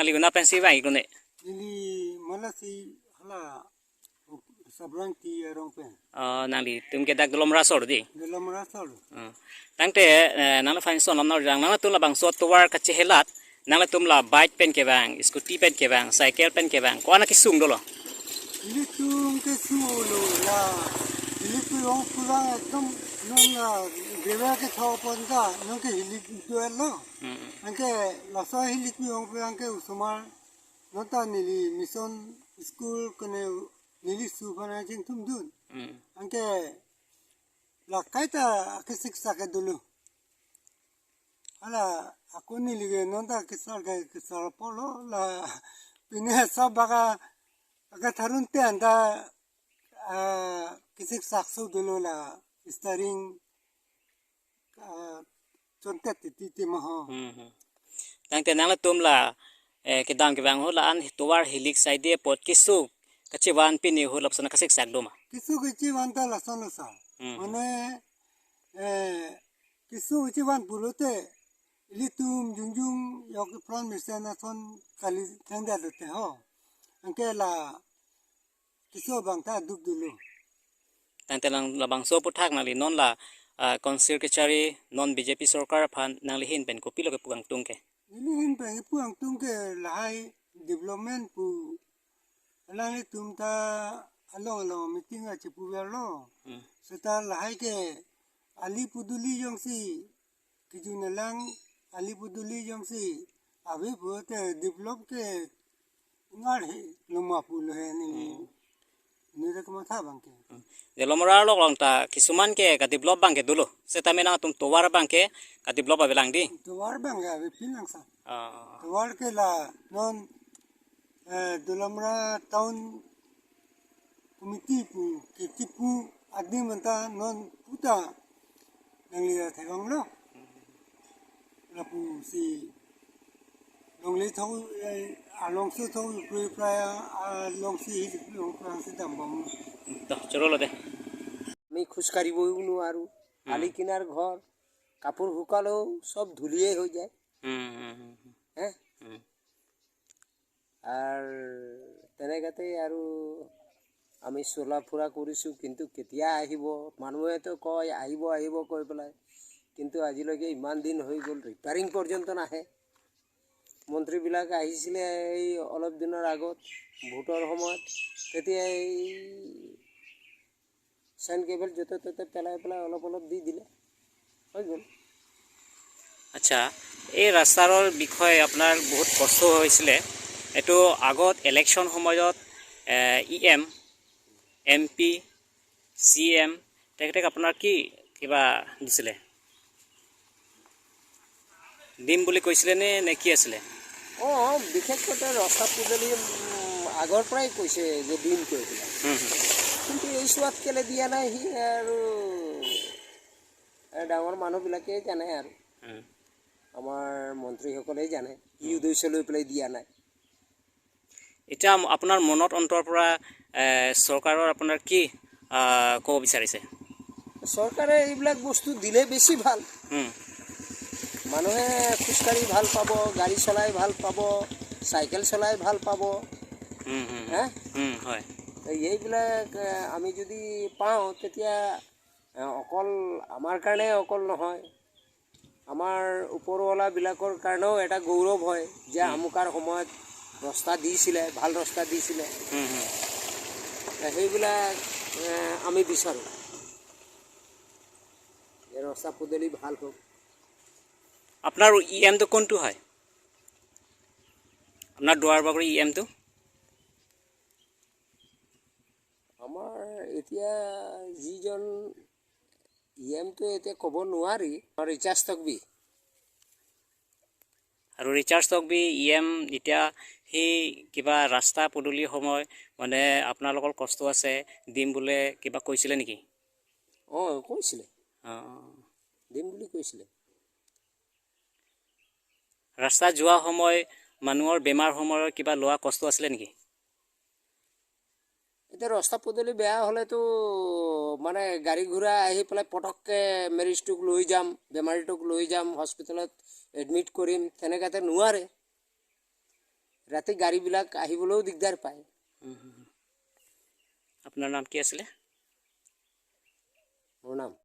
nali guna pensi bang ikune. Ini malah si hala sabrang ti arong pen. Nali tum ke dak dolom rasor di. Dalam rasa lo. Tangte nala fain son namna jang nala tum la bang so tuwar ka chehelat nala tum la bike pen ke bang scooty pen ke bang cycle pen ke bang ko ana kisung dolo. Ini tu ke solo lah. Ini tu orang pulang ekdom nong dewa ke thau ponda nong ke hilik duel lo. Angke lasa hilik ni orang pulang ke usumar nota nili mission school kene nili subana jeng tum dun. Angke la kaita ke siksa ke dulu. Ala aku nili ke nonta kesal polo la pine sab baga aga tharun te anda kisik sakso dulu la staring contet ti maho. Tangte nala tum la ke dam ke bang ho la an tuwar hilik side pot kisu kachi wan pini ho lapsana kasik sak doma. Kisu kici wanta la sono sa. Mane kisu kici wan bulute litum jungjung yok pran misana son kali tangda te ho. Angke la kisu bangta duk dulu. Tangte lang labang so puthak nali non la konsir ke chari non BJP sarkar phan nali hin pen ko pilo ke pugang tungke. Ini hin pengi puang tungke lahai development pu alani tumta along meeting aja pu lo. Seta lahai ke ali puduli yang si kijunalang ali puduli yang si abe buat develop ke ngar he luma pulu he ni rekam tha bangke. Delomora lok long ta kisuman ke ka develop bang ke dulu. Setamena tum tuwar bang ke ka develop abelang di. Tuwar bangga abe pinang sa. Tuwar ke la non Dalamra town committee pu ketipu adi menta non puta nang lihat hegang lo. Lapu si long li thau along su thau praya long si long prang si dambam. Toh choro lo de. আমি খুশকারি বইগুলো আরো আলি কিনার ঘর কাপড় শুকালেও সব ধুলিয়ে হয়ে যায় হ্যাঁ আর তেনেকাতে আৰু আমি চলা ফুৰা কৰিছোঁ কিন্তু কেতিয়া আহিব মানুহেতো কয় আহিব আহিব কৈ পেলাই কিন্তু আজিলৈকে ইমান দিন হৈ গ'ল ৰিপেয়াৰিং পৰ্যন্ত নাহে মন্ত্ৰীবিলাক আহিছিলে এই অলপ দিনৰ আগত ভোটৰ সময়ত তেতিয়া এই সাইন কেবল য'তে ত'তে পেলাই অলপ দি দিলে হৈ গ'ল আচ্ছা এই ৰাস্তাৰ বিষয়ে আপোনাৰ বহুত কষ্ট হৈছিলে এটো আগত ইলেকশন সময়ত ইএম এমপি সিএম তেখেতক আপোনাৰ কি কিবা দিছিলে দিম বুলি কৈছিলে নে কি আছিলে বিশেষকৈ ৰাস্তা পদূলি আগৰ পৰাই কৈছে যে দিম কৈ পেলাই কিন্তু এই চোৱাত কেলে দিয়া নাই সি আৰু ডাঙৰ মানুহবিলাকেই জানে আৰু আমাৰ মন্ত্ৰীসকলেই জানে কি উদ্দেশ্য লৈ পেলাই দিয়া নাই এটা আপোনাৰ মনত অন্তৰ পৰা চৰকাৰৰ আপোনাৰ কি ক'ব বিচাৰিছে চৰকাৰে এইবিলাক বস্তু দিলে বেছি ভাল মানুহে খোজকাঢ়ি ভাল পাব গাড়ী চলাই ভাল পাব চাইকেল চলাই ভাল পাব হয় এইবিলাক আমি যদি পাওঁ তেতিয়া অকল আমাৰ কাৰণে অকল নহয় আমাৰ ওপৰৱালাবিলাকৰ কাৰণেও এটা গৌৰৱ হয় যে আমুকাৰ সময়ত ৰাস্তা দিছিলে ভাল ৰাস্তা দিছিলে সেইবিলাক আমি বিচাৰোঁ যে ৰাস্তা পদূলি ভাল হোক আপোনাৰ ইএমটো কোনটো হয় আপোনাৰ দুৱাৰবাগৰ ইএমটো আমাৰ এতিয়া যিজন ইএমটো এতিয়া ক'ব নোৱাৰি ৰিচাৰ্জ তকবি আৰু ৰিচাৰ্জ তকবি ইএম এতিয়া সেই কিবা ৰাস্তা পদূলি সময় মানে আপোনালোকৰ কষ্ট আছে দিম বোলে কিবা কৈছিলে নেকি কৈছিলে দিম বুলি কৈছিলে ৰাস্তা যোৱা সময় মানুহৰ বেমাৰ সময়ৰ কিবা লোৱা কষ্ট আছিলে নেকি এতিয়া ৰাস্তা পদূলি বেয়া হ'লেতো মানে গাড়ী ঘোঁৰা আহি পেলাই পটককৈ মেৰিজটোক লৈ যাম বেমাৰীটোক লৈ যাম হস্পিটেলত এডমিট কৰিম তেনেকুৱাতে নোৱাৰে ৰাতি গাড়ীবিলাক আহিবলৈও দিগদাৰ পায়। আপোনাৰ নাম কি আছিলে? মোৰ নাম